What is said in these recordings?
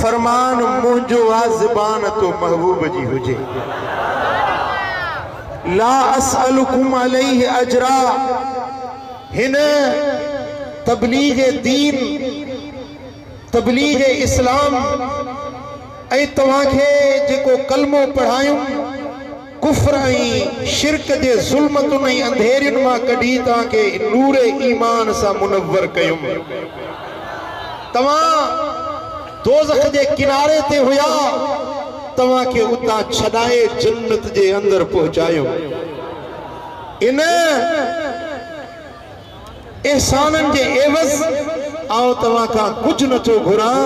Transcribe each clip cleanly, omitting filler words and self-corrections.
फरमान मुंहिंजो आ ज़बान तो महबूब जी हुजे। ला असअलुकुम अलैहि अजरा। हिन तबलीग दीन, तबलीग इस्लाम ऐं तव्हांखे जेको कलमो पढ़ायूं, कुफ्र ऐं शिरक जे ज़ुल्मतुनि ऐं अंधेरियुनि मां कढी तव्हांखे नूर ईमान सां मुनव्वर कयूं। तव्हां दोज़ख जे किनारे ते हुया, तव्हांखे उतां छॾाए जन्नत जे अंदर पहुचायूं। इन एहसाननि जे एवज़ आउं तव्हां खां कुझु नथो घुरां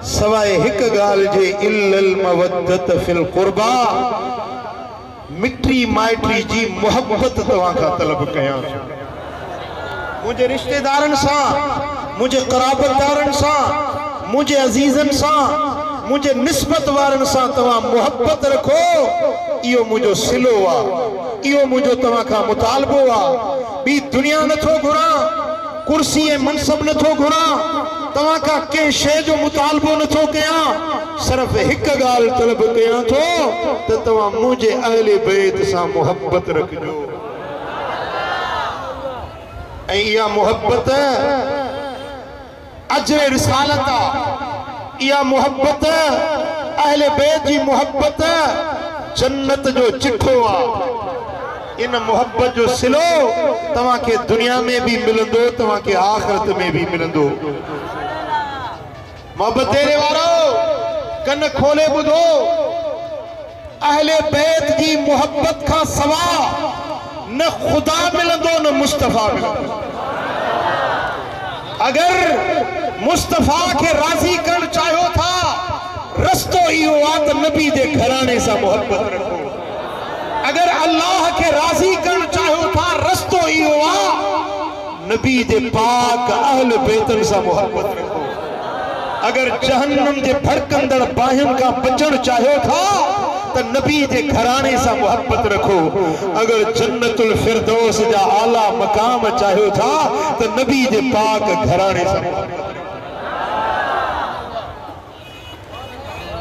सवाइ हिक ॻाल्हि जे, इल्लल मवद्दत फिल क़ुर्बा। मिट्री माइट्री जी मोहब्बत तव्हां खां तलब कयां। मुंहिंजे रिश्तेदारनि सां, मुंहिंजे क़राबतदारनि सां, मुंहिंजे अज़ीज़नि सां, मुंहिंजे निस्बत वारनि सां तव्हां मोहब्बत रखो। इहो मुंहिंजो सिलो आहे, इहो मुंहिंजो तव्हां खां मुतालबो आहे। ॿी दुनिया नथो घुरां, कुर्सी ऐं मनसब नथो घुरां, तव्हां खां कंहिं शइ जो मुतालबो नथो कयां। सिर्फ़ हिक ॻाल्हि तलब कयां थो त तव्हां मुंहिंजे अहले बैत सां मोहब्बत रखिजो। ऐं इहा मोहब्बत अजर रिसालत आहे। इहा मोहब्बत अहले बैत जी मोहब्बत जन्नत जो चिठो आहे। इन मोहब्बत जो सिलो तव्हांखे दुनिया में भी मिलंदो, तव्हांखे आखिरत में भी मिलंदो। मोहब्बत देने वारो कन खोले ॿुधो, अहले बैत जी मोहब्बत का सवा न खुदा मिलंदो न मुस्तफा मिलंदो। अगर मुस्तफा के राजी कर चाहियो था, रस्तो इहो आहे त नबी दे घराने सां मोहब्बत रखो। अगर अल्लाह के राजी कर चाहियो था, रस्तो इहो आहे नबी दे पाक अहल बैतन सां मोहब्बत रखो। अगर जहन्नम जे भड़कंदड़ बाहियुनि खां बचण चाहियो था त नबी जे घराने सां मोहब्बत रखो। अगर जन्नतुल फिरदौस जा आला मकाम चाहियो था त नबी जे पाक घराने सां मोहब्बत रखो।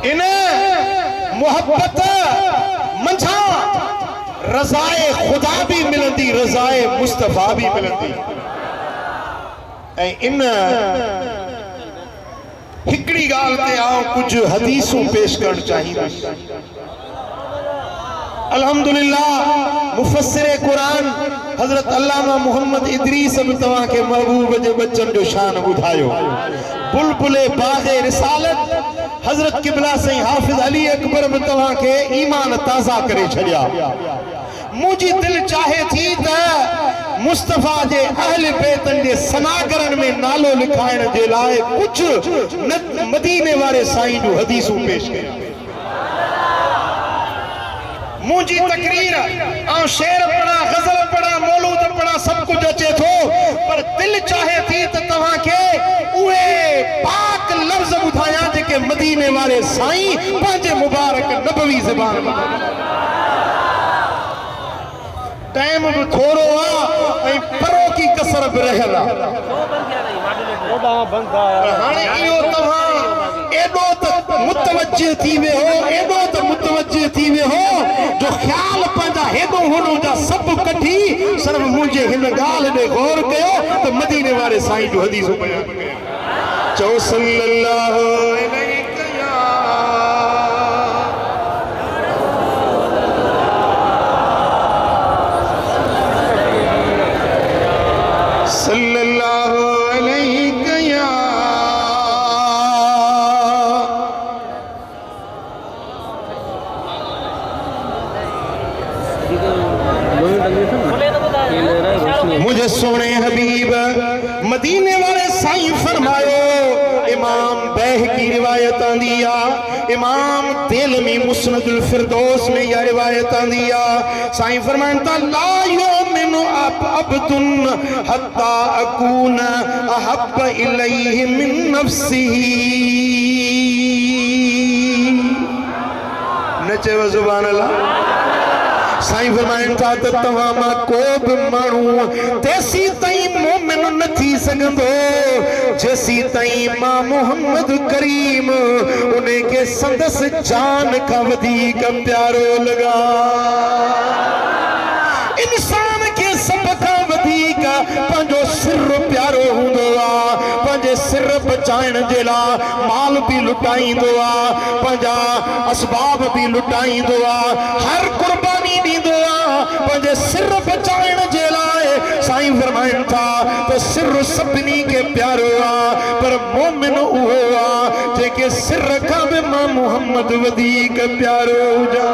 इन मोहब्बत मंझा रज़ाए खुदा भी मिलंदी, रज़ाए मुस्तफा भी मिलंदी। ऐं इन हिकड़ी गाल ते आऊं कुछ हदीसूं पेश करण चाहींदुसि। अल्हम्दुलिल्लाह मुफस्सिर कुरान हजरत अल्लामा मोहम्मद इदरीस बि तव्हांखे महबूब जे बच्चन जो शान ॿुधायो। बुलबुले बाग़े रिसालत हजरत किबला साईं हाफिज अली अकबर बि तव्हांखे ईमान ताज़ा करे छॾिया। मुंहिंजी दिल चाहे थी त मुस्तफा जे अहल बैतन जे सनागरन में नालो लिखाइण जे लाइ कुछ मदीने वाले साईं जो हदीसूं पेश कयां। मुंहिंजी तकरीर ऐं शेर पढ़ा, गज़ल पढ़ा, मौलूद पढ़ा, सब कुछ अचे थो, पर दिल चाहे थी त तव्हांखे उहे पाक लफ्ज़ ॿुधायां जेके मदीने वाले साईं पंहिंजे मुबारक नबवी ज़बान में। टाइम भी थोड़ो आ ऐं परो की कसर भी रहल आहे। हाणे इहो तव्हां एॾो त मुतवज्जिह थी वियो, एॾो त मुतवज्जिह थी वियो जो ख्याल पंहिंजा हेॾो होॾो जा सभु कढी सिर्फ़ मुंहिंजे हिन ॻाल्हि ॾे गौर कयो त मदीने वारे साईं जो हदीसूं बयान कयो। चओ सल्लल्लाहु अलैहि सल्लल्लाहु अलैहि या मुझे सोने हबीब मदीने वाले साईं फरमायो। इमाम बैहकी रिवायत आंदी आ, इमाम देलमी मुस्नदुल फिरदौस में यह रिवायत आंदी आ। साईं फरमाइन ता ला युमिनु अब्दुन हत्ता अकून अहब्ब इलैहि मिन नफ्सिही। नचे व सुभान अल्लाह। साईं फरमाइन था त तव्हां मां को बि माण्हू तेसी ताईं मोमिन न न थी सघंदो जसी ताईं मां मोहम्मद करीम उन्हें के संदस जान का वधीक प्यारो लगा। इंसान के सब का वधीक पंहिंजो सिर प्यारो हूंदो आहे। पंहिंजे सिर बचाइण जे लाइ माल भी लुटाईंदो आहे, पंहिंजा असबाब भी लुटाईंदो आहे, हर कुर्बानी ॾींदो आहे पंहिंजे सिर बचाइण जे लाइ। साईं फरमाइनि था त सिर सभिनी खे प्यारो आहे, पर मोमिन उहो आहे जेके सिर खां बि मां मुहम्मद वधीक प्यारो हुजां।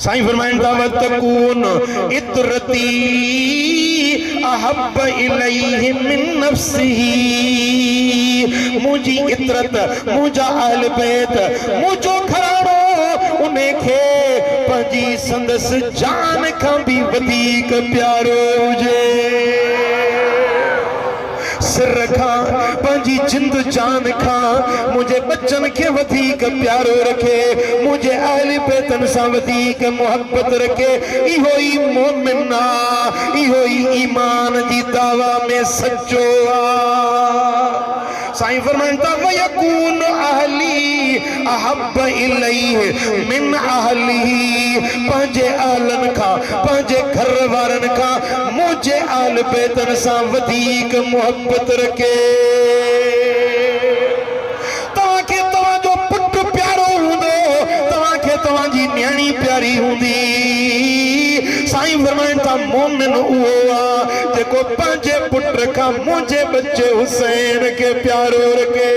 साईं फरमाइनि था वतकून इतरती अहब इलैहि मिन नफ्सिही। मुंहिंजी इतरत, मुंहिंजा अहल बैत, मुंहिंजो घराणो उन्हें खे पंहिंजी संदसि जान खां भी वधीक प्यारो हुजे। सिर खां पंहिंजी जिंद जान खां मुझे बच्चन के वधीक प्यारो रखे, मुझे अहल बैतन सां वधीक मोहब्बत रखे। इहो ई मोमिन आ, इहो ई ईमान जी दावा में सच्चो आ। साईं फरमाइनि था वयकून अहली अहब इलैहि मिन अहलिही। पंहिंजे अहलन खां, पंहिंजे घर वारनि खां मुंहिंजे अहल बैतन सां वधीक मोहब्बत रखे। तव्हांखे तव्हांजो पुटु प्यारो हूंदो, तव्हांखे तव्हांजी न्याणी प्यारी हूंदी। साईं फरमाइनि था मोमिन उहो आहे जेको पंहिंजे पुट खां मुंहिंजे बच्चे हुसैन के प्यारो रखे,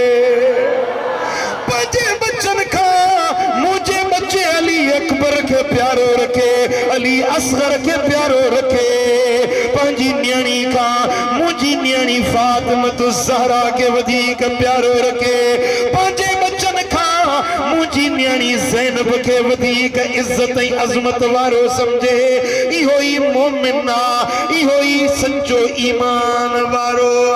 पंहिंजे बच्चन खां मुंहिंजे बच्चे अली अकबर के प्यारो रखे, अली असगर के प्यारो रखे। पंहिंजी न्याणी खां मुंहिंजी न्याणी फातिमतु ज़हरा के वधीक प्यारो रखे, पंहिंजे बच्चन खां मुंहिंजी न्याणी ज़ैनब के वधीक इज्जत ऐं अज़मत वारो समझे। इहो ई मोमिन आ, इहो ई सच्चो ईमान वारो आ।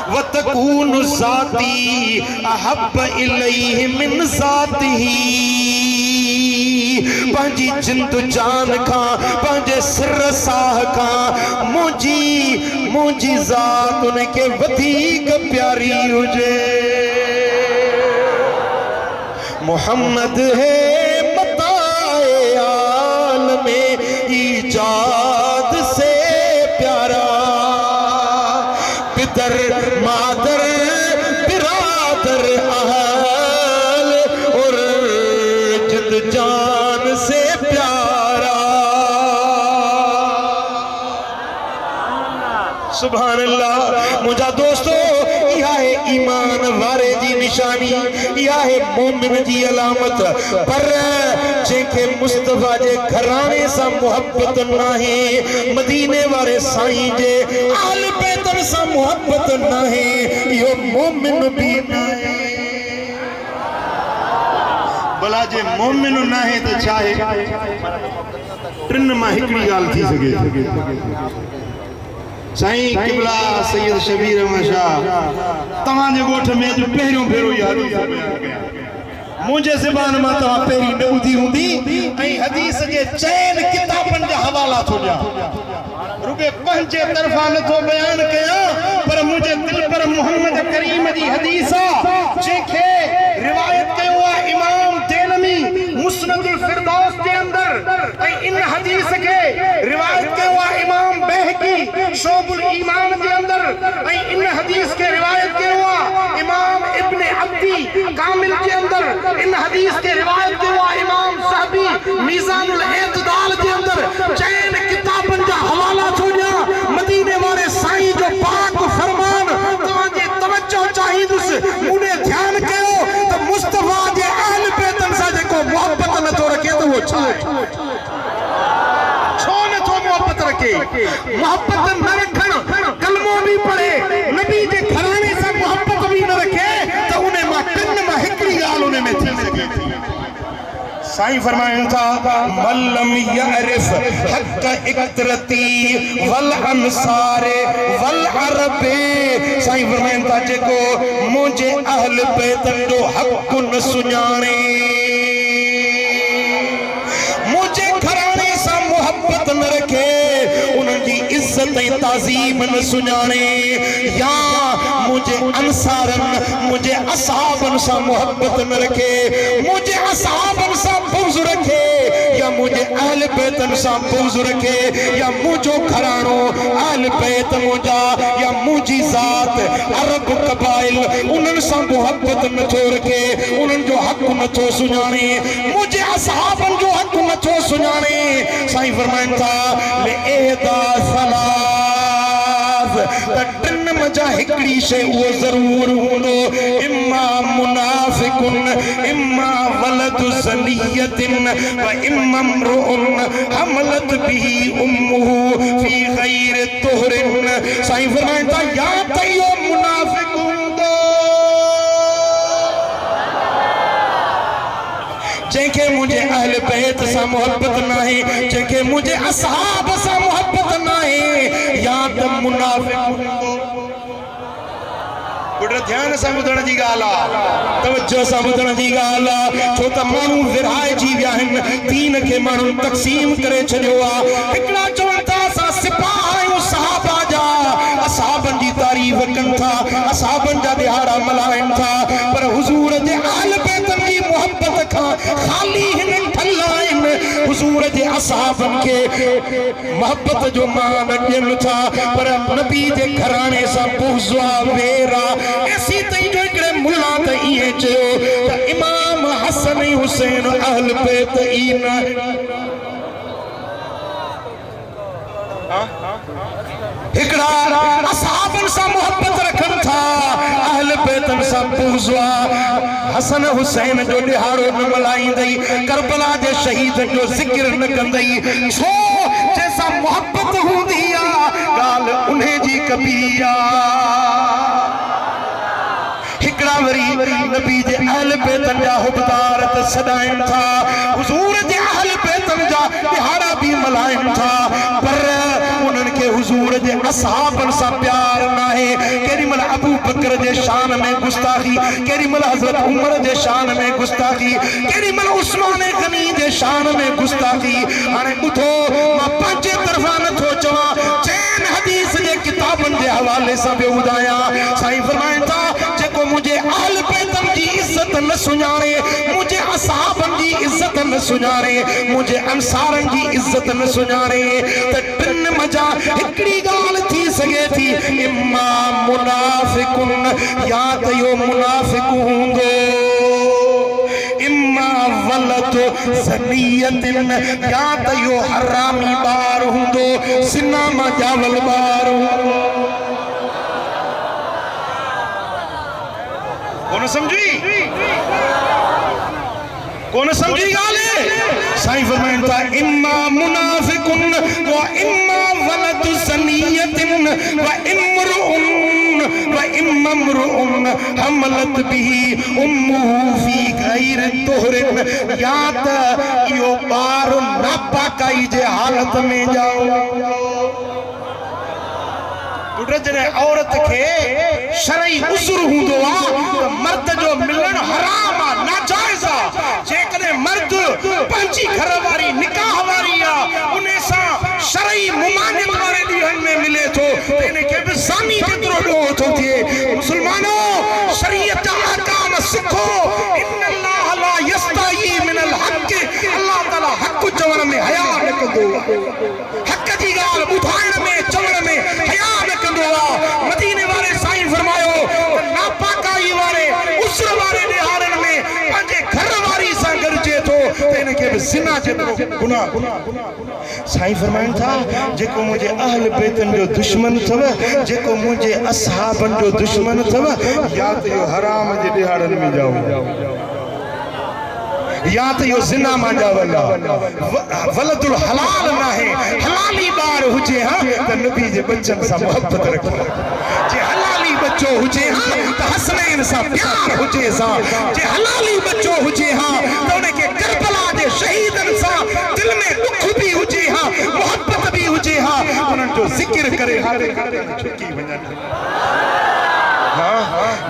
वतकून ज़ाती अहब इलैहि मिन ज़ातिही। पंहिंजी जिंद जान खां, पंहिंजे सिर साह खां मुंहिंजी ज़ात उनखे वधीक प्यारी हुजे। मोहम्मद है बताए आलमे ईजाद से प्यारा, पितर मादर बिरादर अहल और जिंद जान से प्यारा। सुभान अल्लाह। मुझा दोस्तों, यह है ईमान वारे जी निशानी, यह है मोमिन जी अलामत। पर जेके मुस्तफा जे घराने सां मोहब्बत नाहे, मदीने वारे साईं जे आल बैतन सां मोहब्बत नाहे, इहो मोमिन भी नाहे। भला जे मोमिन नाहे त चाहे टिन मां हिकड़ी ॻाल्हि थी सघे। साईं किबला सैयद शबीर अहमद शाह तव्हांजे ॻोठ में अॼु पहिरियों भेरो याद मुझे ज़बान मां तव्हां पहिरीं न ॿुधी हूंदी ऐं हदीस जे चइनि किताबनि जा हवाला थो ॾियां। रुगे पंहिंजे तरफ़ां नथो बयान कयां, पर मुंहिंजे दिल पर मोहम्मद करीम जी हदीस आहे जंहिंखे रिवायत कयो आहे इमाम देलमी मुस्नदुल फिरदौस जे अंदर, ऐं इन हदीस खे रिवायत कयो आहे इमाम बहकी शोबुल ईमान के अंदर, ऐं इन हदीस के रिवायत कयो आहे इमाम इब्ने अब्दी कामिल के अंदर, इन हदीस के रिवायत कयो आहे इमाम साहबी मीज़ानुल एतदाल के अंदर। चैन किताबन जा हवाला छोड़िया, मदीने वाले साईं जो पाक फरमान तव्हांजे तवज्जो चाहींदुसि। मुने ध्यान कयो त मुस्तफा जे अहल बैतन सां जेको मोहब्बत नथो रखे त उहो छा आहे? छो नथो मोहब्बत रखे? मोहब्बत न रखण, कलमो भी पढ़े, नबी जे घराने सां मोहब्बत भी न रखे त उन्हें मां टिन मां हिकड़ी ॻाल्हि उन्हें में थी सघे थी। साईं फरमाइनि था मल्लम यअरिफ हक़ इक़्तरती वल अंसारे वल अरबे। साईं फरमाइनि था जेको मुंहिंजे अहल बैतन जो हक़ न सुञाणे, मुंहिंजे घराने सां मोहब्बत न रखे, उनकी इज्जत ताज़ीम न सुञाणे, या मुझे अंसारन मुझे असहाबन सा मोहब्बत न रखे, मुझे असहाबन सा बुग़्ज़ रखे, या मुझे अहल बैतन सा बुग़्ज़ रखे, या मुझो घरानो अहल बैत मुझा, या मुझी ज़ात अरब कबाइल उन्हनि सां मोहब्बत नथो रखे, उन्हनि जो हक़ नथो सुञाणे, मुझे असहाबन जो हक़ नथो सुञाणे। साईं फरमाइनि था ले एदा सलास त टिन मजा हिकड़ी शइ उहो ज़रूर हूंदो, इम्मा मुनाफ़िकुन इम्मा वलदु ज़नियतिन व इम्मा इम्रुउन हमलत बिही उम्मुहु फी ग़ैरि तुहरिन। साईं फरमाइनि था या त इहो मुनाफ़िक हूंदो जंहिंखे मुझे अहल बैत सां मोहब्बत नाहे, जंहिंखे मुझे असहाब सां मोहब्बत नाहे, या त मुनाफ़िक हूंदो। पुट ध्यान सां ॿुधण जी ॻाल्हि आहे, तवज्जो सां ॿुधण जी ॻाल्हि आहे, छो त माण्हू विरहाइजी विया आहिनि, दीन खे माण्हू तक़सीम करे छॾियो आहे। हिकिड़ा चवनि था असां सिपाह आहियूं सहाबा जा, असहाबनि जी तारीफ़ कनि था, असहाबनि जा ॾिहाड़ा मल्हाइनि था, पर हुज़ूर जे अहल बैतनि जी मोहब्बत खां ख़ाली हिन ठल आहिनि। हुज़ूर जे असहाबनि खे मोहब्बत जो मान ॾियनि था, पर नबी जे घराणे सां बुग़्ज़ वेर आहे। ऐसी तई जो हिकिड़े मुल्ला त इएं चयो त इमाम हसन ऐं हुसैन अहल बैत ई न। हिकिड़ा असहाबनि सां मोहब्बत रखनि था, अहल बैतनि सां बुग़्ज़ आहे। हसन हुसैन जो ॾिहाड़ो न मल्हाईंदई, करबला जे शहीदनि जो ज़िक्र न कंदई, छो जंहिंसां मोहब्बत हूंदी आहे ॻाल्हि उन जी कबी आहे। हिकिड़ा वरी नबी जे अहल बैतनि जा हुबदार त सॾाइनि था, हुज़ूर जे अहल बैतनि जा ॾिहाड़ा बि मल्हाइनि था, पर उन्हनि खे हुज़ूर जे असहाबनि सां प्यार नाहे। केॾी महिल अबू बकर जे शान में गुस्ताखी, केॾी महिल हज़रत उमर जे शान में गुस्ताखी, केॾी महिल उस्मान गनी जे शान में गुस्ताखी। हाणे ॿुधो, मां पंहिंजे तरफ़ां नथो चवां, चइनि हदीस जे किताबनि जे हवाले सां पियो ॿुधायां। साईं फरमाइनि था जेको मुंहिंजे अहल बैतनि जी इज़त न सुञाणे, मुंहिंजे असहाबनि जी इज़त न सुञाणे, मुंहिंजे अंसारनि जी इज़त न सुञाणे, त टिन मजा हिकिड़ी ॻाल्हि थी सघे थी, इम्मा मुनाफ़िकुन या त इहो मुनाफ़िक हूंदो, इम्मा वलदु ज़नियतिन या त इहो हरामी ॿार हूंदो, सिना मां जावल ॿार हूंदो। कौन समझी? कौन समझी ॻाल्हि? साईं फरमाइनि था इम्मा मुनाफ़िकुन व इम्मा वलदु ज़नियतिन व इम्मा इम्रुउन हमलत बिही उम्मुहु फी ग़ैरि तुहरिन, या त इहो ॿार नापाकाई जे हालत में ॼाओ। जॾहिं औरत खे शरई उज़्र हूंदो आहे त मर्द जो मिलण हराम आहे, नाजाइज़ आहे। जेकॾहिं मर्द पंहिंजी घरवारी निकाह वारी आहे, उन सां शरई मुमानियत वारे ॾींहंनि में मिले थो, त इनखे बि ज़ानी जेतिरो ॾोह थो थिए। मुस्लमानो, शरीयत जा अहकाम सिखो। इन्नल्लाह ला यस्ताही मिनल हक़, अल्लाह ताला हक़ चवण में हया न कंदो, हक़ जी ॻाल्हि ॿुधाइण में चवण में हया न कंदो आहे। मदीने वारे साईं फरमायो नापाकाई वारे उस्र वारे ॾिहाड़नि में पंहिंजे घर वारी सां गॾिजे थो, त इनखे बि ज़िना जेतिरो गुनाह। साईं फरमाइनि था जेको मुंहिंजे अहल बैतनि जो दुश्मन अथव, जेको मुंहिंजे असहाबनि जो दुश्मन अथव, या त इहो हराम जे ॾिहाड़नि में ॼाओ, या त इहो ज़िना मां ॼावल आहे। वलदुल हलाल नाहे, हलाली ॿार हुजे हा त नबी जे बच्चनि सां मोहब्बत रखो। जे हलाली बच्चो हुजे हा त हसनैन सां प्यार हुजे सा, जे हलाली बच्चो हुजे हा त उनखे करबला जे शहीदनि सां दिल में दुख बि हुजे हा, मोहब्बत बि हुजे हा, उन्हनि जो ज़िक्र करे छुटी वञनि।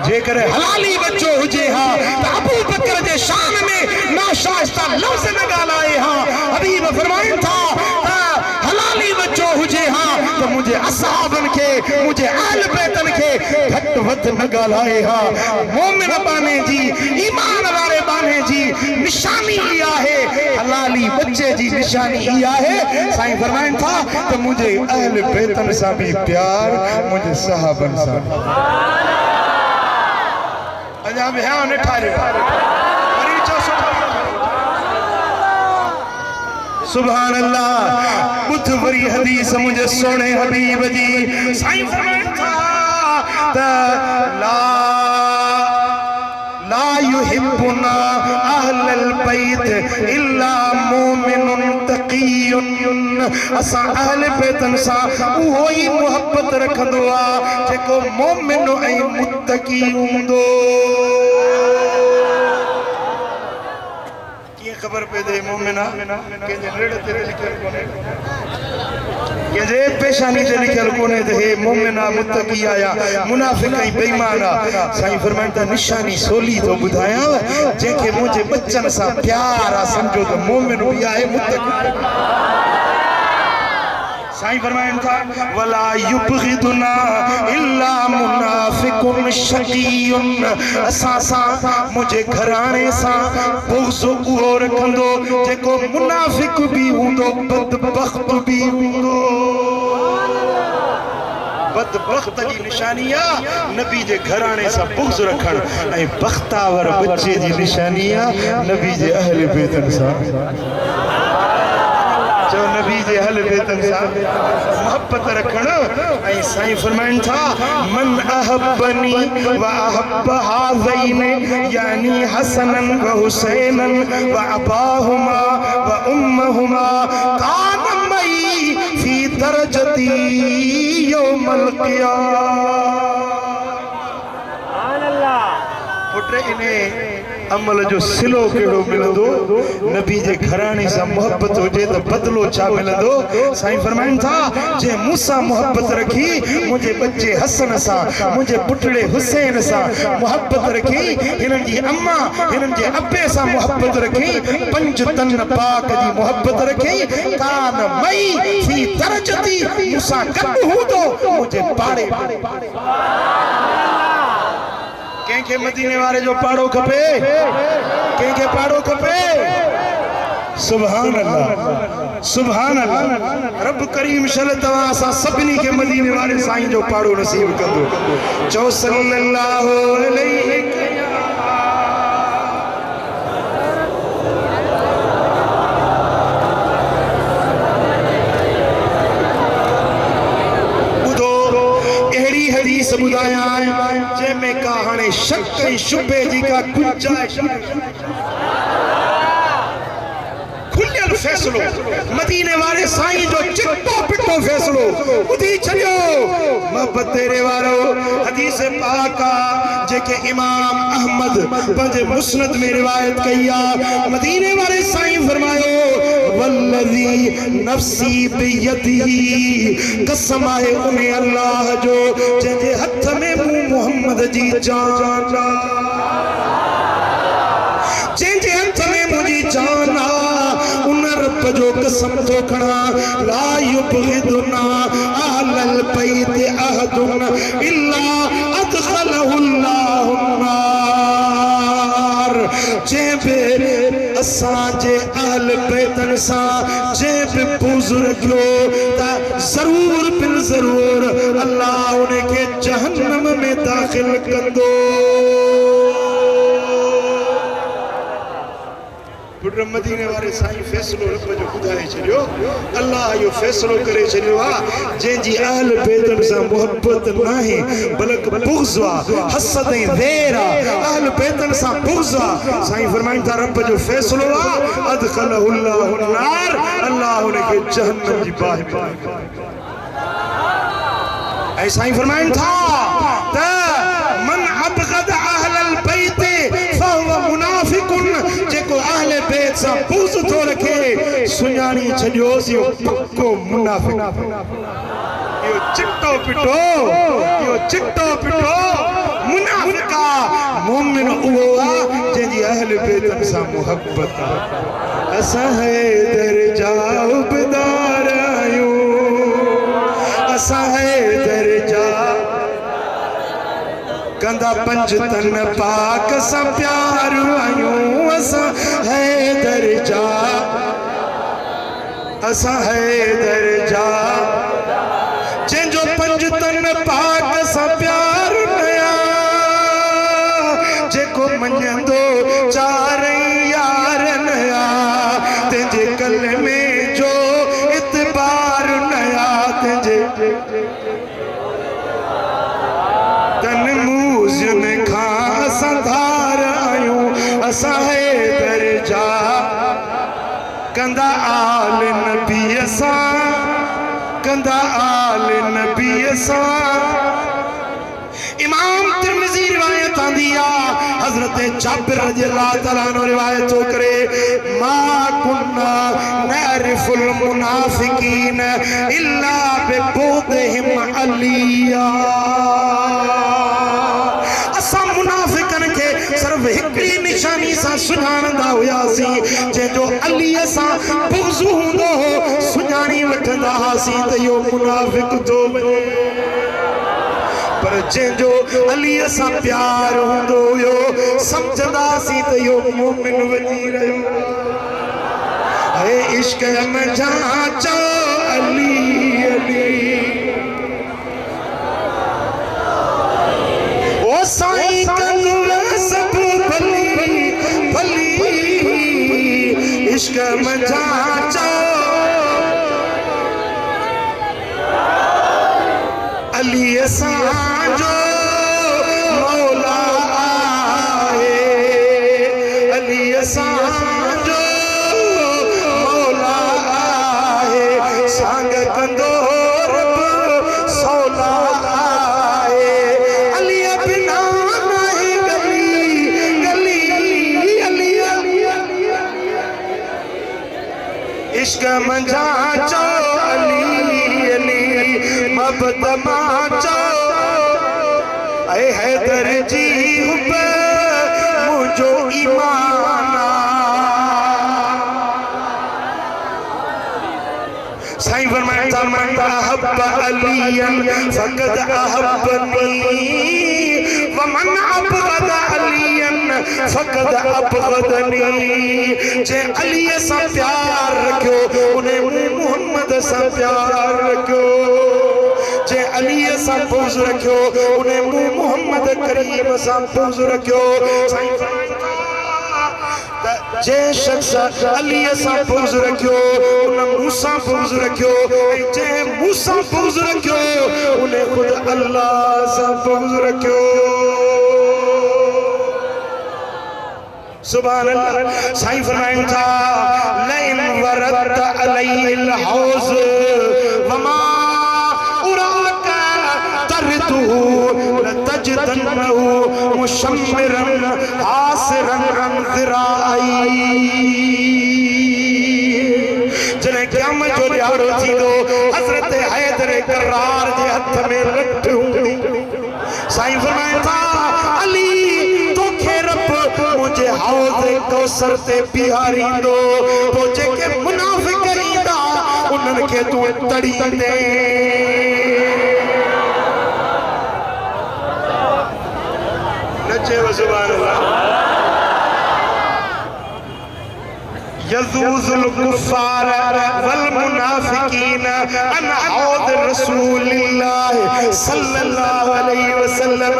जेकर हलाली बच्चो हुजे हा त अबू बकर जे शान में नाशाइस्ता लफ्ज़ न ॻाल्हाए हा। हबीब फरमाइनि था हलाली वचो हुजे हां तो मुझे असहाबन के मुझे अहल बैतन के घट वध न गालाए हां मोमिन बाने जी ईमान वाले बाने जी निशानी इहा है हलाली बच्चे जी निशानी इहा है साईं फरमाइन था तो मुझे अहल बैतन सा भी प्यार मुझे सहाबन सा अजा भी है ने ठारे सुभान अल्लाह बुध वरी हदीस मुझे सोने हबीब जी साईं फरमाता ला ला युहिब्बुना अहलल बैत इल्ला मोमिनुन तक़ियुन असा अहल बैतन सा उहो ही मोहब्बत रखंदो आ जेको मोमिन ऐं मुत्तकी हूंदो खबर पे दे मोमिना के जे रेड़ ते लिखल कोने के जे पेशानी ते लिखल कोने ते हे मोमिना मुत्तकी आया मुनाफिक ऐं बेईमान आ साईं फरमाइंदा निशानी सोली तो बुधाया जेके मुझे बच्चन सा प्यार आ समझो तो मोमिन भी आहे मुत्तकी साईं फरमाइन था वला युबगिदुना इल्ला मुनाफिकुन शकीयुन असा सा मुझे घराने सा बुग़्ज़ उहो रखंदो जेको मुनाफिक भी हूंदो बदबख्त भी हूंदो बदबख्त जी निशानी आ नबी जे घराने सा बुग़्ज़ रखण ऐं बख्तावर बच्चे जी निशानी आ नबी जे अहल बैतन सा जो नबी जे अहल बैतन सा मोहब्बत रखण ऐं साईं फरमाइन था मन अहब्बनी व अहब्ब हाज़ैन यानी हसनन व हुसैनन व अबाहुमा व उम्महुमा कान मई फी दरजती यौमल क़ियामह सुभान अल्लाह पुट इने अमल जो सिलो केड़ो मिलंदो नबी जे घराने सा मोहब्बत हुजे तो बदलो छा मिलंदो साईं फरमाइन था जे मूसा मोहब्बत रखी मुझे बच्चे हसन सा मुझे पुटड़े हुसैन सा मोहब्बत रखी हिनन जी अम्मा हिनन जे अब्बे सा मोहब्बत रखी पंज तन पाक जी मोहब्बत रखी कान मई फी दरजती मूसा कब हूंदो मुझे पाड़े के मदीने वाले जो पाड़ो खपे के पाड़ो खपे सुभान अल्लाह सुभान अल्लाह रब करीम शल तवा सा सभनी के मदीने वाले साईं जो पाड़ो नसीब कंदो चो सल्लल्लाहु अलैहि बुधाया जे में का हाने शक ऐं शुबे जी का गुंजाइश खुलियल फैसलो मदीने वाले साईं जो चिट्टो पिट्टो फैसलो बुधी छड़ियो मोहब्बत तेरे वारो हदीस पाक जेके इमाम अहमद पंहिंजे मुस्नद में रिवायत कई आ मदीने वाले साईं फरमायो वल्लज़ी नफ्सी बियदिही कसम आहे उन अल्लाह जो जंहिंजे हथ में मोहम्मद जी जान जंहिंजे हथ में मुंहिंजी जान उन रब जो कसम तो खणा ला युबगिदुना अहलल बैत अहदुन इल्ला अदखलहु अल्लाहु अन्नार जे बे असांजे अहल बैतन सा जे बे बुज़ुर्ग रखियो ता जरूर बिल जरूर अल्लाह उनके जहन्नम में दाखिल कंदो मदीने वाले साईं फैसलो रब जो बुधाए छड़ियो अल्लाह यो फैसलो करे छड़ियो आ जेंजी अहल बैतन सा मोहब्बत नाहे बल्कि बुग़्ज़ वा हसद ऐं वैर अहल बैतन सा बुग़्ज़ वा साईं फरमाइन था रब जो फैसलो आ अदखलहु अल्लाहु अन्नार अल्लाह उनके जहन्नम जी बाहि ऐं साईं फरमाइन था त मन अबगद अहलल बैत फहुव मुनाफिकुन जेको अहले बैत सा बुग़्ज़ थो रखे सुञाणी छॾियोसि यो पक्को मुनाफिक यो चिट्टो पिटो मुनाफिक मोमिन उहो आ जंहिंजी अहले बैतन सा मोहब्बत असां हैदर जा उबदार आहियूं असा हैदर जा कंदा पंजतन पाक सा प्यार आयूं असा हैदर जा असा हैदर जा जंहिंजो पंजतन पाक सा प्यार नया जेको मञंदो चारई यार नया तेजे कलमे जो इतबार नया तेजे तन मूज़न खां असां धार आयूं असां हैदर जा कंदा आल नबी असां कंदा आल नबी असां इमाम तिरमिज़ी रिवायत आंदी आ हज़रत जाबिर रज़ियल्लाहु तआला अन्हु रिवायत तो करे मा कुन्ना नअरिफुल मुनाफिकीन इल्ला बिबुदिहिम अलिया असा मुनाफिकन के सिर्फ हिकड़ी निशानी सा सुञाणंदा हुआसीं जंहिंजो अलीअ सां बुग़्ज़ हूंदो हो सुञाणी वठंदा हुआसीं त इहो मुनाफिक थो वञे पर जंहिंजो अलीअ सां प्यार हूंदो हुयो सम्झंदासीं त इहो मोमिन वञी रहियो है इश्क में जाचो अली अली ओ साईं कंदुला सब भली भली इश्क में जाचो अली साजो मौला आए अली साजो मौला आए सांग कंदो रब सौला आए अली बिना नहीं गली गली अली इश्क मंझा चो अली अली मबद माचो ऐ हैदर जी हुब मुझो ईमाना साईं फरमाया मन अहब अलियन फकद अहबनी व मन अबगद अलियन फकद अबगदनी जे अली सा प्यार रखियो उन्हें मोहम्मद सा प्यार रखियो जे अली सा बुग़्ज़ रखियो उन्हें मोहम्मद करीम सा बुग़्ज़ रखियो जे शख्स अली सा बुग़्ज़ रखियो उन मूसा बुग़्ज़ रखियो जे मूसा बुग़्ज़ रखियो उन्हें खुद अल्लाह सा बुग़्ज़ रखियो सुभान अल्लाह साईं फरमाइन था लइन वरत अलैहिल हौज़ वमा उराका तरतहु लतजदन्नहु मुशम्मिरन आसिरन अन ज़िराई जने क़यामत जो ॾियारो थींदो हज़रत हैदर करार जे हथ में लठ हूंदी साईं फरमाइन था अली तोखे रब मुझे हौज़ कौसर ते बिहारींदो पोइ जेके मुनाफ़िक़ ईंदा उन्हनि खे तूं तड़ींदे नचे सुभान अल्लाह यज़ूज़ुल कुफ़ार वल मुनाफ़िकीन अन हौज़ रसूलिल्लाह सल्लल्लाहु अलैहि वसल्लम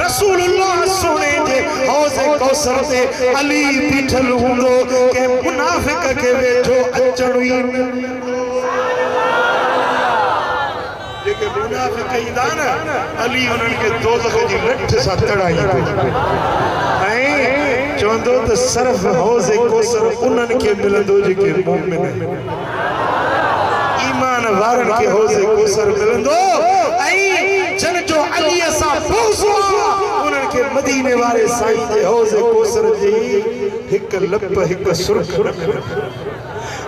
रसूलुल्लाह सोने जे हौज़ कौसर ते अली बीठल हूंदो के मुनाफ़िक के वेठो अचणो ई जेके मुनाफ़िक ईंदा न अली उन्हनि खे दोज़ख जी लठ सां तड़ाईंदो चवंदो त सिर्फ हौज़ कौसर उन्हनि खे मिलंदो जेके मोमिन ईमान वारनि खे हौज़ कौसर मिलंदो ऐं जन जो अली सां बुग़्ज़ उन्हनि खे मदीने वारे साईं जे हौज़ कौसर जी हिक लप हिक सुर्ख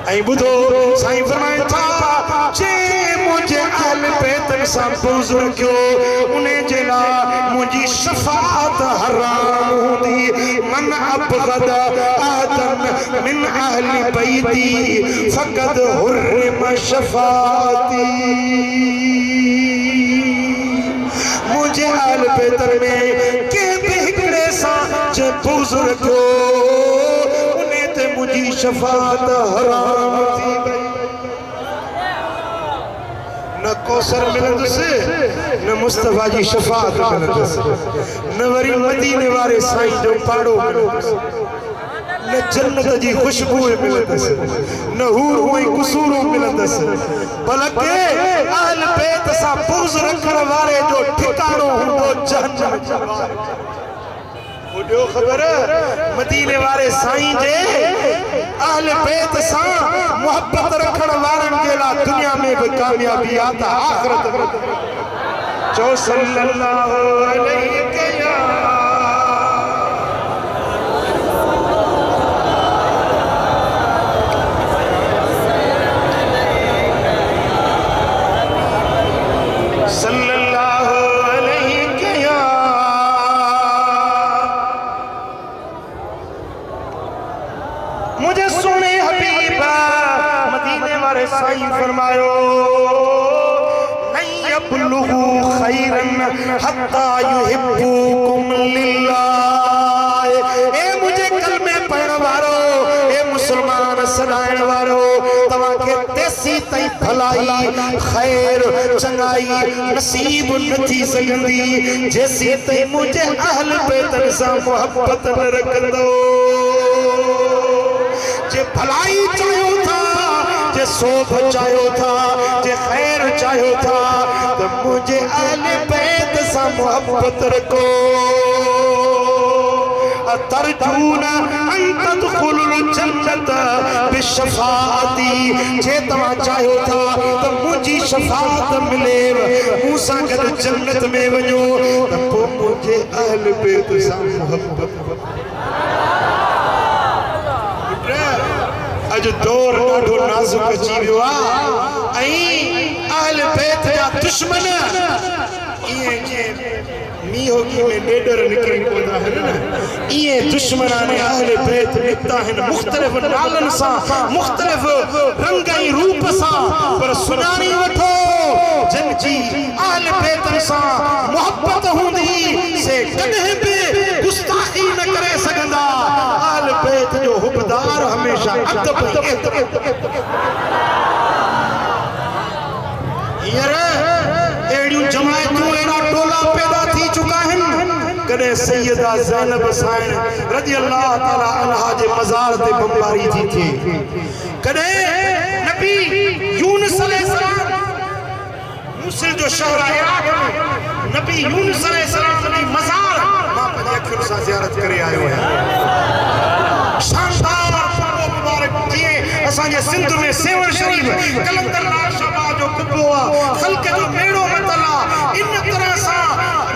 ऐं ॿुधो साईं फरमाइनि था जे मुंहिंजे अहल बैतनि सां बुग़्ज़ रखियो उन जे लाइ मुंहिंजी शफ़ाअत हराम हूंदी मन अबगद अहदन मिन अहली बैती फकद हुर्रिम शफाती। मुझे अहल बैत में के बिगड़े सा जे बुजुर्ग उन्हें ते मुझी शफात हराम थी गई। न कौसर मिलंदुसि न मुस्तफा जी शफात मिलंदुसि न वरी मदीने वारे साईं जो पाड़ो मिलंदुसि न जन्नत जी खुशबू मिलंदुसि न हूर हुई कुसूर मिलंदुसि बल्कि अहल बैत सां बुग़्ज़ रखण वारे जो ठिकाणो हूंदो जहन्नम। ॿुधो ख़बर मदीने वारे साईं जे अहल बैत सां मोहब्बत रखण वारनि जे लाइ दुनिया में भी कामयाबी आ त आखिरत में। चो सल्लल्लाहु अलैहि वसल्लम। मुझे सुने हबीबा मदीने वाले साईं फरमायो नहीं यबलुगु खैरन हत्ता युहिब्बुकुम लिल्लाह। ए मुझे कलमे पढ़ण वारो ए मुसलमान सदाइण वारो तवा के तेसी तई भलाई खैर चंगाई नसीब न थी सगंदी जैसी तई मुझे अहल बैत सां मोहब्बत न रखंदो। जे भलाई चाहो था जे सोभ चाहो था जे खैर चाहो था तो मुझे अहले बैत से मोहब्बत रखो। तरजून अन तदखुलुल जन्नत बिशफाअती। जे तवा चाहो था तो मुझी शफाअत मिले मूसा गद जन्नत में वञो तो पो मुझे अहले बैत से मोहब्बत। अज दौर ॾाढो नाज़ुक अची वियो आहे ऐं अहल बैत जा दुश्मन ईअं मीहोगी में ॾेडर निकिरी पवंदा आहिनि न इएं दुश्मनान अहल बैत निकिता आहिनि मुख़्तलिफ़ नालनि सां मुख़्तलिफ़ रंग ऐं रूप सां पर सुञाणी वठो जिन जी अहल बैतनि सां मोहब्बत हूंदी से कॾहिं बि गुस्ताखी न करे सघंदा। अहल बैत जो हुबदार हमेशा अदब हींअर अहिड़ियूं जमायतूं अहिड़ा टोला पैदा थी चुका आहिनि। कॾहिं सैयदा ज़ैनब साईं रज़ी अल्लाह ताला अन्हा जे मज़ार ते बमबारी थी थिए कॾहिं नबी यूनुस अलैहिस्सलाम मूसिल जो शहर इराक़ में नबी यूनुस अलैहिस्सलाम जी मज़ार मां पंहिंजी अखियुनि सां ज़ियारत करे आयो आहियां। शानदार मुबारक जीअं असांजे सिंध में सेवर शरीफ कलंदर लाल शाह जो कुबो आहे ख़ल्क़ जो मेड़ो मतल आहे इन तरह सां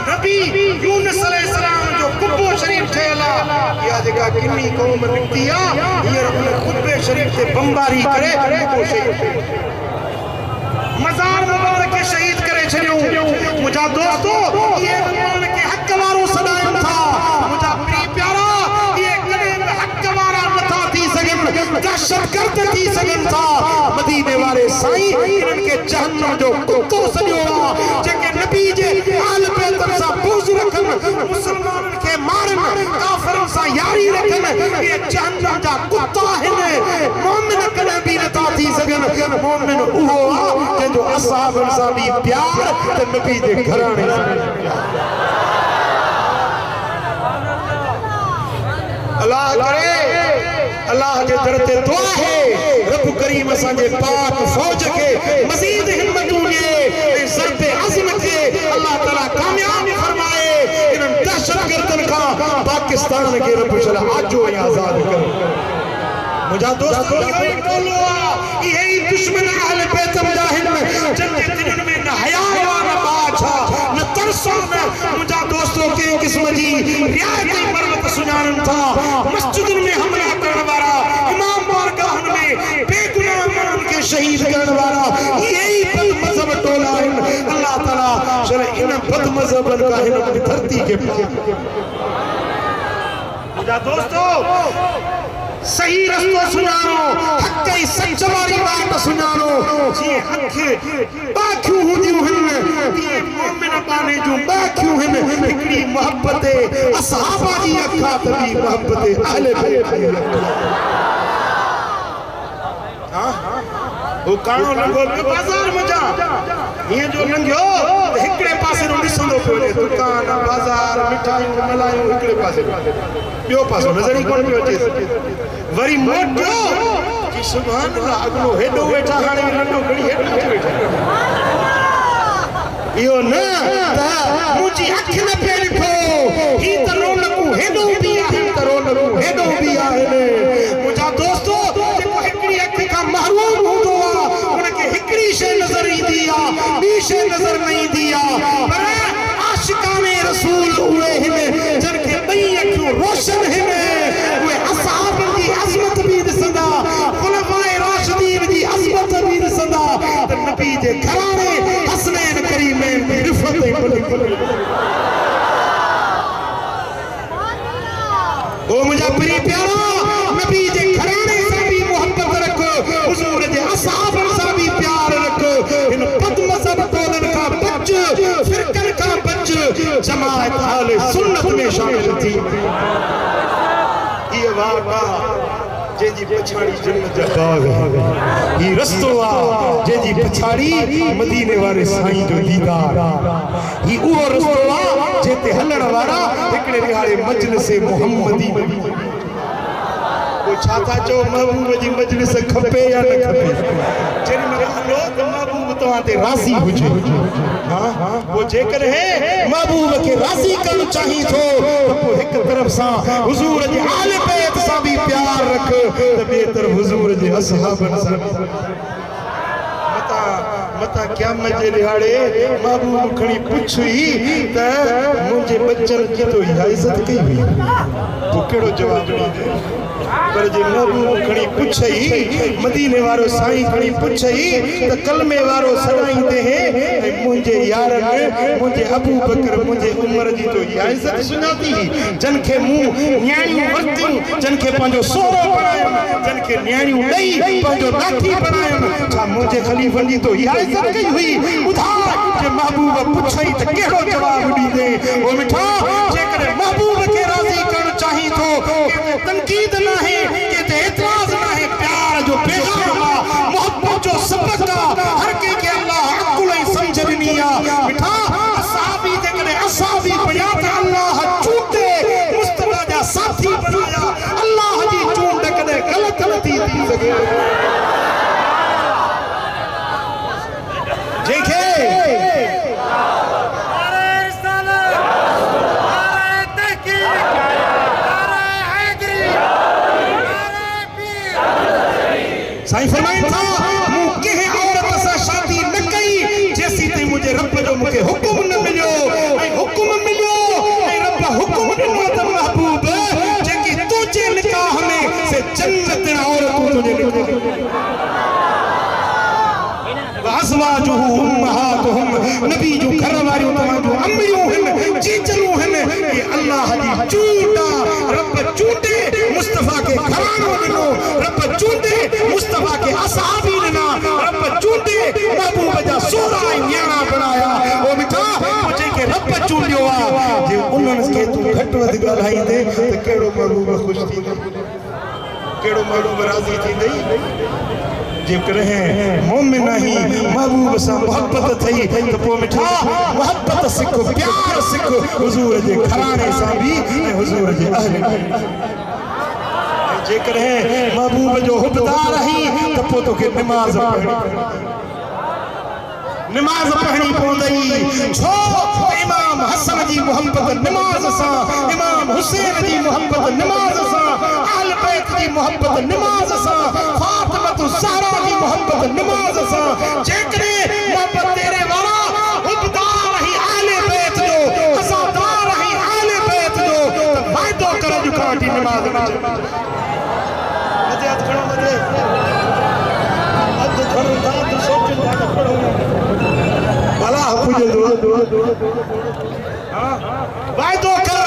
नबी यूनुस अलैहिस्सलाम जो कुबो शरीफ ठहियल आहे। इहा जेका किनी क़ौम निकिती आहे हींअर उन कुबे शरीफ ते बमबारी करे कुबो शरीफ मज़ार मुबारक खे शहीद करे छॾियो। मुंहिंजा दोस्तो इहे भॻवान खे हक़ वारो सॾाइनि था। मुंहिंजा प्रिय प्यारा इहे कॾहिं बि हक़ वारा नथा थी सघनि दहशतगर्द थी सघनि था। मदीने वारे साईं इन्हनि खे जहन्नम जो कुतो सॼो आहे जेके नबी जे अहल बैत सां बुग़्ज़ रखनि मुसलमाननि खे मारनि काफ़िरनि सां यारी रखनि इहे जहन्नम जा कुता आहिनि। मोमिन कॾहिं बि नथा थी सघनि। मोमिन उहो आहे जंहिंजो असहाबनि सां बि प्यार त नबी जे घराणे अल्लाह करे अल्लाह जे दर ते दुआ है रब करीम असांजे पाक फौज खे मज़ीद हिम्मतूं ॾिए ऐं ज़र्ब अज़्म खे अल्लाह ताला कामयाब फरमाए। इन्हनि दहशतगर्दनि खां पाकिस्तान खे रब शल आजो ऐं आज़ाद करे। मुंहिंजा दोस्त इहो ई टोलो आहे इहे ई दुश्मन अहल बैत जा आहिनि जिन जे दिलनि में न हया न बाछ न तरस न मुंहिंजा दोस्तो कंहिं क़िस्म जी रियायत ऐं मरवत सुञाणनि था। मस्जिदुनि में हमला करण वारा इमाम बारगाहनि में बेगुनाह माण्हुनि खे शहीद करण वारा इहे ई बदमज़हब टोला आहिनि। अल्लाह ताला शल इन बदमज़हबनि खां हिन धरती खे मुझा दोस्तों सही रस्तो सुञाणो हक़ ऐं सच वारी ॻाल्हि सुञाणो जीअं अखि पाखियूं हूंदियूं आहिनि तीअं मोमिन बाने जूं पाखियूं आहिनि हिकिड़ी मोहबत असहाबा जी अखा त ॿी मोहबत अहले बैत जी अखा वो काणो लंघो पियो बाज़ार मुंहिंजा हीअं जो लंघियो त हिकिड़े पासे ॾो ॾिसंदो पियो वञे दुकान बाज़ार मिठाइयूं मलायूं हिकिड़े पासे ॿियो पासो नज़र ई कोन पियो अचे वरी मोटियो कि सुभान अल्लाह अॻिलो हेॾो वेठा हाणे नंढो घणी हेॾो अची वेठा इहो न त मुंहिंजी अखि न पियो ॾिठो ही त रौनकूं हेॾो बि आहिनि त रौनकूं हेॾो बि आहिनि मुंहिंजा दोस्तो जेको हिकिड़ी अखि खां महरूम हूंदो आहे उनखे हिकिड़ी शइ नज़र ईंदी आहे ॿी शइ नज़र न ईंदी आहे पर आशिकाने रसूल उहे आहिनि जिन खे ॿई अखियूं रोशन आहिनि उहे असहाबनि जी अज़मत बि ॾिसंदा खुलफाए राशिदीन जी अज़मत बि ॾिसंदा त नबी जे घराणे हसनैन करीमैन जी रिफ़त ऐं मलिक ओ मुंहिंजा प्रिय प्यारा नबी जे घराणे सां बि मोहबत रख हुज़ूर जे असहाबनि सां बि प्यार रख हिन बद मज़हब टोलनि खां बच फिरकनि खां बच जमाअत अहले सुन्नत में शामिल थी ये वाका जेजी पछाड़ी जन्नत जा बाग ही रस्तो आ जेजी पछाड़ी मदीने वाले साईं जो दीदार ही उहो रस्तो आ जेते हलण वारा हिकड़े रिहाड़े मजलिस मोहम्मदी वो छा था चो महबूब जी मजलिस खपे या न खपे जेरी में हलो त महबूब तव्हां ते राज़ी हुजे हां वो जेकर है महबूब के राज़ी करण चाही थो त पोइ हिक तरफ सां हुजूर जे आले बैत सां भी प्यार रख त ॿिए तरफ हुजूर जे असहाबनि सां मता क़यामत जे दिहाड़े महबूब खणी पुछी त मुंहिंजे बच्चनि की तो इहा इज़त कई हुई तो कहिड़ो जवाब ॾींदे पर जे महबूब खणी पुछई मदीने वारो साईं खणी पुछई त कलमे वारो सॾाईंदे हे ऐं मुंहिंजे यारनि मुंहिंजे अबू बकर मुंहिंजे उमर जी तो इहा इज़त सुञाती जन खे मूं न्याणियूं वरितियूं जन खे पंहिंजो सोरो बणायुमि जन खे न्याणियूं ॾेई पंहिंजो नाठी बणायुमि छा मुंहिंजे ख़लीफ़नि जी तो इहा इज़त कई हुई ॿुधाए जे महबूब पुछई त कहिड़ो जवाब ॾींदे ओ मिठा जेकॾहिं महबूब खे राज़ी करणु चाही थो के तनक़ीद न आहे के एतराज़ न आहे प्यार जो पैगाम आहे मोहब्बत जो सबक आहे हर कंहिंखे अल्लाह अक़ुल ऐं सम्झ ॾिनी आहे मिठा असहाबी जेकॾहिं असहाबी बणिया त अल्लाह चूंडे मुस्तफ़ा जा साथी बणाया अल्लाह जी चूंड कॾहिं ग़लति नथी थी सघे जंहिंखे साईं फरमाइनि था मूं कंहिं औरत सां शादी न कई जेसीं ताईं मुंहिंजे रब जो मूंखे हुकुम न मिलियो ऐं हुकुम मिलियो ऐं रब हुकुम ॾिनो त महबूब जेकी तुंहिंजे निकाह में से जन्नत औरतूं तुंहिंजे निकाह अज़वाजुहु उम्महातुहुम नबी जो घर वारियूं तव्हांजूं अम्मियूं आहिनि चीचरूं आहिनि ये अल्लाह जी चूंड रब चूंडे मुस्तफ़ा के घरानो ॾिनो रब चूंडे मुस्तफ़ा के असहाबी ॾिना रब चूंडे महबूब जा सोरा ऐं न्याणा बणाया ओ मिठा जेके रब चूंडियो आहे जे उन्हनि खे तूं घटि वधि ॻाल्हाईंदे त कहिड़ो महबूब ख़ुशि थींदो कहिड़ो महबूब राज़ी थींदई जेकॾहिं मोमिन आहीं महबूब सां मोहब्बत थई त पोइ मिठा मोहब्बत सिख प्यार सिख हुजूर जे घराणे सां बि ऐं हुजूर जे अहल जेकॾहिं महबूब जो हुबदार आहीं त पोइ तोखे नमाज़ पढ़णी पवंदई छो इमाम हसन जी मोहब्बत नमाज़ सां इमाम हुसैन जी मोहब्बत नमाज़ सां अहल बैत जी मोहब्बत नमाज़ सां फातिमा ज़हरा जी मोहब्बत नमाज़ सां जेकॾहिं मोहब्बत तेरे वारा हुबदार आहीं अहल बैत जो अज़ादार आहीं अहल बैत जो त वाइदो कर जो काटी नमाज़ न मथे हथ खणो मथे हथ खणो था त सोचो था पढ़ो भला हुकुम जो वाइदो कर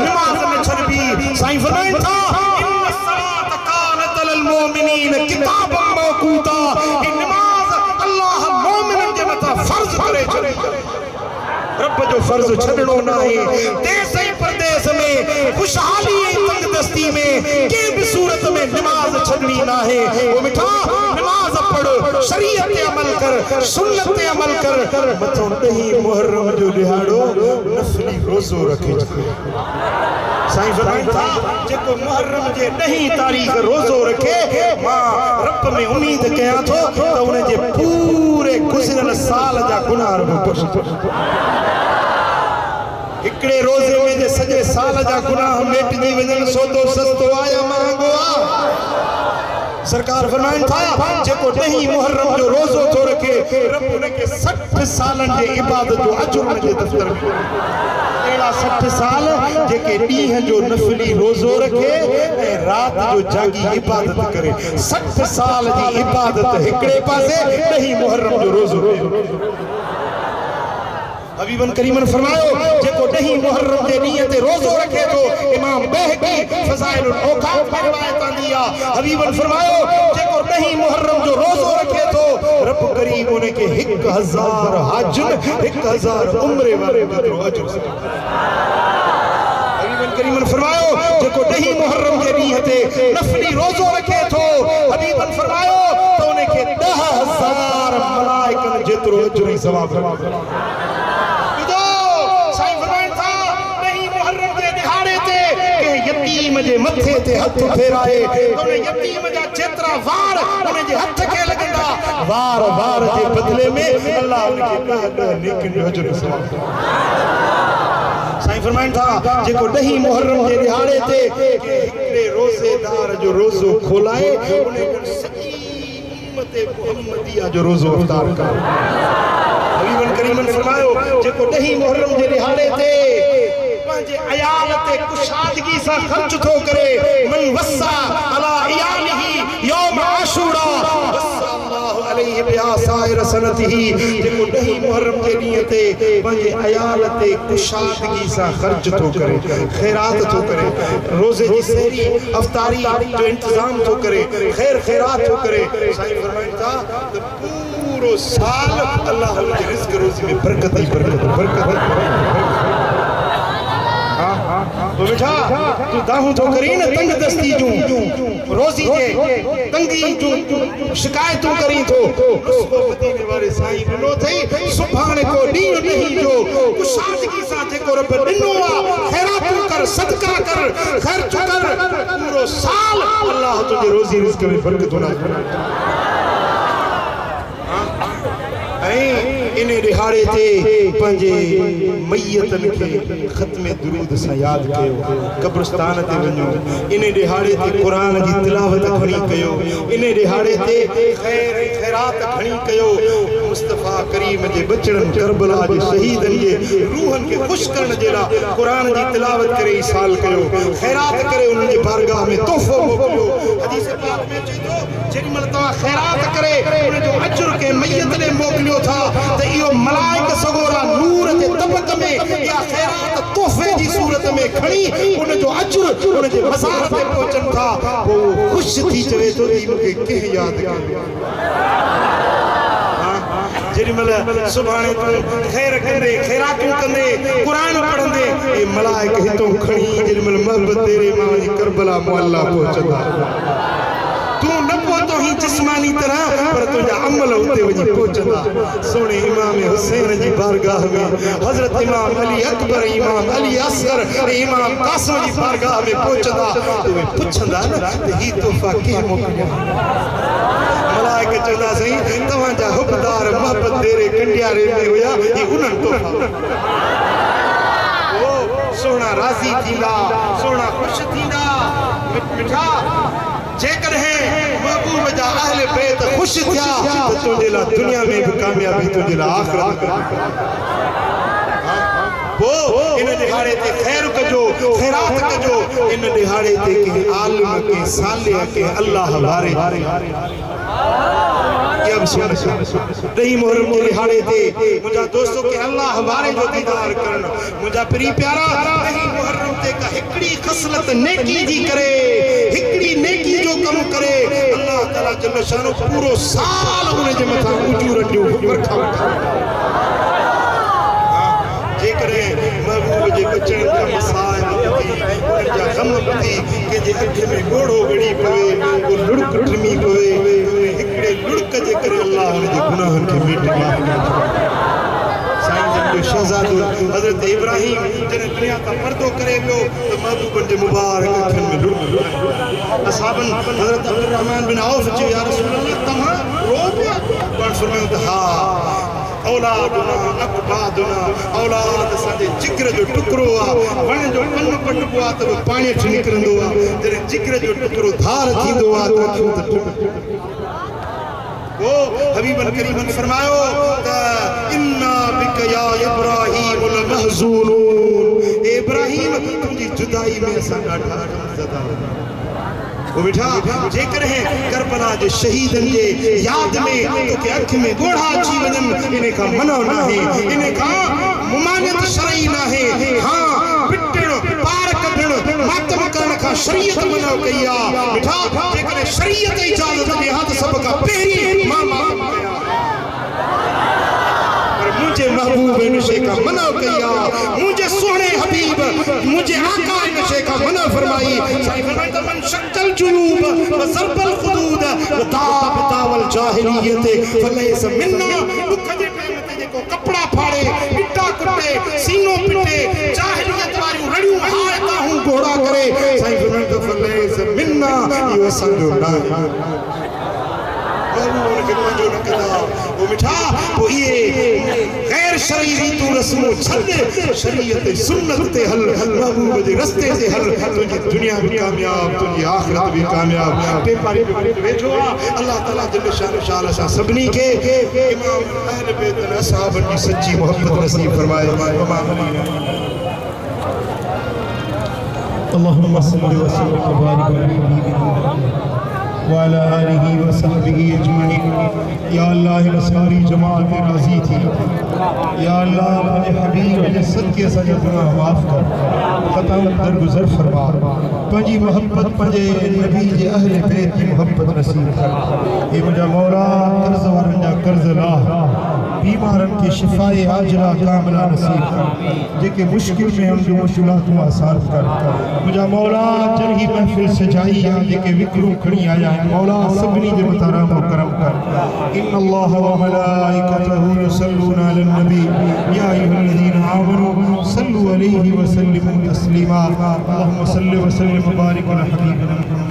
नमाज में छड़बी साईं फरमाइन था इन्ना सलात कानत लिल मोमिनीन किताबन मौकूता नमाज अल्लाह मोमिनन जे मथा फर्ज करे छड़ी रब जो फर्ज छड़नो ना है देश ही प्रदेश में खुशहाली तंगदस्ती में के भी सूरत में नमाज छड़नी ना है वो मिठा नमाज पढ़ शरीयत अमल कर सुन्नत अमल कर मथों ॾही मुहर्रम जो दिहाड़ो नफली रोज़ो रखे साईं फरमाइन था जेको मुहर्रम जे 9 तारीख़ रोज़ो रखे मां रब में उम्मीद कयां थो त उन जे पूरे गुज़िरल साल जा गुनाह हिकड़े रोज़े में जे सॼे साल जा गुनाह मेटजी वञनि सौदो सस्तो आ या महांगो आ सरकार फरमाइन था जेको 9 मुहर्रम जो रोज़ो थो रखे रब उन के 60 सालन जे इबादत जो अजर उन जे दफ्तर में अहिड़ा 60 साल जेके ॾींहं जो नफली रोज़ो रखे ऐं रात जो जागी इबादत करे 60 साल जी इबादत हिकड़े पासे 9 मुहर्रम जो रोज़ो हबीबन करीमन फरमायो जेको 9 मुहर्रम जे ॾींहं ते रोज़ो रखे थो इमाम बहकी फज़ाइलुल औक़ात में रिवायत आंदी आहे हबीबन फरमायो जेको 9 मुहर्रम जो रोज़ो रखे थो रब करीम उन के 1000 हाजुन 1000 उम्रे वारे जो अजर हबीबन करीमन फरमायो जेको 9 मुहर्रम जे ॾींहं ते नफली रोज़ो रखे थो हबीबन फरमायो तो उन के 10,000 मलाइकन जेतिरो अजर ऐं सवाब यतीम जे मथे ते हथ फेराए तो यतीम जा जेतरा वार उन जे हथ के लगंदा वार वार जे बदले में अल्लाह उनके नेकिन जो अजर सवाब साईं फरमाइन था जेको 9 मुहर्रम जे दिहाड़े ते हिकड़े रोज़ेदार जो रोज़ो खोलाए उन सॼी उम्मत मुहम्मदिया जो रोज़ो अफ्तार कर हबीबन करीमन फरमायो जेको 9 मुहर्रम जे दिहाड़े ते पंहिंजे अयाल ते कुशादगी सां ख़र्च थो करे मन वसा अला इयालिही यौम आशूरा वसल्लल्लाहु अलैहि बिआसाइर सनतिही जेको 9 मुहर्रम जे ॾींहं ते पंहिंजे अयाल ते कुशादगी सां ख़र्च थो करे खैरात थो करे रोज़े जी सहरी अफ्तारी जो इंतजाम थो करे खैर खैरात थो करे साईं फरमाइन था त पूरो साल अल्लाह उनके रिज़्क़ रोज़ी में बरकत ही बरकत तो बेटा तू दाहू तो करी न तंग दस्ती जू रोज़ी जे तंगी जू शिकायतूं करी तो उसको मदीने वाले साईं ॾिनो थई सुभाणे को ॾींहुं नहीं जो कुशादगी सां जेको रब ॾिनो आ खैरातूं कर सदका कर ख़र्च कर पूरो साल अल्लाह तुझे रोज़ी रिज़्क़ में बरकत ना इन दिहाड़े ते पंहिंजे मय्यतन के ख़त्मे दुरूद सां याद कयो कब्रिस्तान ते वञो इन दिहाड़े ते क़ुरान जी तिलावत खणी कयो इन दिहाड़े ते खैर खैरात खणी कयो मुस्तफ़ा करीम जे बचड़न करबला जे शहीदन जे रूहन के खुश करण जे लाइ क़ुरान जी तिलावत करे साल कयो खैरात करे उन जे बारगाह में तोहफो मोकिलियो हदीस पाक में चई तो जेॾीमहिल तव्हां खैरात करे उन जो अजर के मय्यत ने मोकिलियो था त इहो मलाइक सगोरा नूर जे तबक में या खैरात तोहफे जी सूरत में खणी उन जो अजर उन जे मज़ार ते पहुचन था वो खुश थी चवे तो मूंखे कंहिं याद कयो जेॾीमहिल सुभाणे तूं खैर कंदे खैरातूं कंदे क़ुरान पढ़ंदे ये मलाइक हितों खणी जेॾीमहिल मोहब्बत तेरे मां करबला मुअल्ला पहुचंदा तू न पहुतो ही जिस्मानी तरह पर तुझा अमल उते वही पहुंचदा सोने इमाम हुसैन जी बारगाह में हजरत इमाम अली अकबर इमाम अली असगर इमाम कासिम जी बारगाह में पहुंचदा तो पुछंदा न ही तोहफा के मोकिलिया मलाइक चवंदा सही तव्हांजा हुकदार मोहब्बत तेरे कंडियारे में हुया ही उन्हनि तोहफा ओ सोना राज़ी थींदा सोना खुश थींदा मिठा जेकर है महबूब जा अहले बैत खुश थिया तो तुझे ला दुनिया में भी कामयाबी तुझे ला आखिरत वो इन दिहाड़े ते खैर कजो खैरात कजो इन दिहाड़े ते के आलिम के सालिह के अल्लाह वारे या अब सुन रही मुहर्रम के लिहाड़े थे मुझा दोस्तों के अल्लाह हमारे जो दीदार करन मुझा प्री प्यारा रही मुहर्रम ते का हिकड़ी खसलत नेकी जी करे हिकड़ी नेकी जो कम करे अल्लाह ताला जल्ल शानो पूरो साल उन जे मथा उजूर ॾियो बरखा जे करे महबूब जे बचन जा मसाइब उन जा गम थी के जे अख में गोड़ो गड़ी पवे को लुड़क ट्रमी पवे हिकड़े लुड़क जे करे अल्लाह उन जे गुनाहन के मिट गया शहजादो हजरत इब्राहिम जने दुनिया का पर्दो करे पियो तो महबूबन जे मुबारक अखन में लुड़क असहाबन हजरत अब्दुल रहमान बिन औफ जी या रसूल अल्लाह तमा रो पिया पर फरमायो त हां औलादुना अकबादुना औलाद साडे जिगर जो टुकड़ो आ वण जो पन पटबो आ त पानी च निकरंदो आ जने जिगर जो टुकड़ो धार थींदो आ त अखियूं त वो हबीबन करीमन फरमायो त इन्ना बिक या इब्राहीम लमहज़ूनून इब्राहीम तुझी जुदाई में असां ॾाढा ज़दा वो बेटा जेकर है करबला जे शहीदन जे याद में तो के अख में गोढ़ा अची वजन इने का मनो ना है इने का मुमानियत शरई ना है हां पिटण पार कढण मातम करण का शरीयत मनो कया बेटा जेकर शरीयत इजाजत दे हाथ सब का पहरी मामा मुझे महबूब नशे का मना किया मुझे सोने हबीब मुझे आका नशे का मना फरमाई साहिब मन शक्ल जुनूब व ज़रबल खुदूद व ताबतावल जाहिलियत फलैस मिन्ना दुख जे टाइम ते जेको कपड़ा फाड़े पिटा कुटे सीनो पिटे जाहिलियत वाली रड़ियूं हायता हूं घोड़ा करे साहिब मन फलैस मिन्ना यो संजो ना उनके जो न कदा वो मिठा वो ये गैर शरई रीतू रस्मो छद शरीयत सुन्नत ते हल महबूब दे रस्ते से हल तुझी दुनिया भी कामयाब तुझी आखिरत भी कामयाब पे पारी बैठो अल्लाह ताला जल्ल शान सा सबनी के इमाम अहले बैत असहाब की सच्ची मोहब्बत नसीब फरमाए अल्लाहुम्मा सल्लि व सल्लिम व बारिक अला हबीबिना वाला आलिही व सहबिही अजमईन या अल्लाह सारी जमात राजी थी या अल्लाह मुझे हबीब के सदके से गुनाह माफ कर खता दरगुजर फरमा पंजी मोहब्बत पंजे नबी जे अहले बैत की मोहब्बत नसीब कर ए मुझा मौला कर्ज वारन जा कर्ज ला बीमारन की शिफाए आजला कामला नसीब कर जेके मुश्किल में हम जो मुश्किलात आसान कर मुझा मौला जरही महफिल सजाई या जेके विकरू खड़ी आया मौला सबनी जे मतारा करम कर इन्नल्लाह व मलाइकतहु युसल्लूना अलन नबी या अय्युहल्लज़ीना आमनू सल्लु अलैहि व सल्लिमू तस्लीमा अल्लाहुम्मा सल्लि व सल्लिम व बारिक अला हबीबिना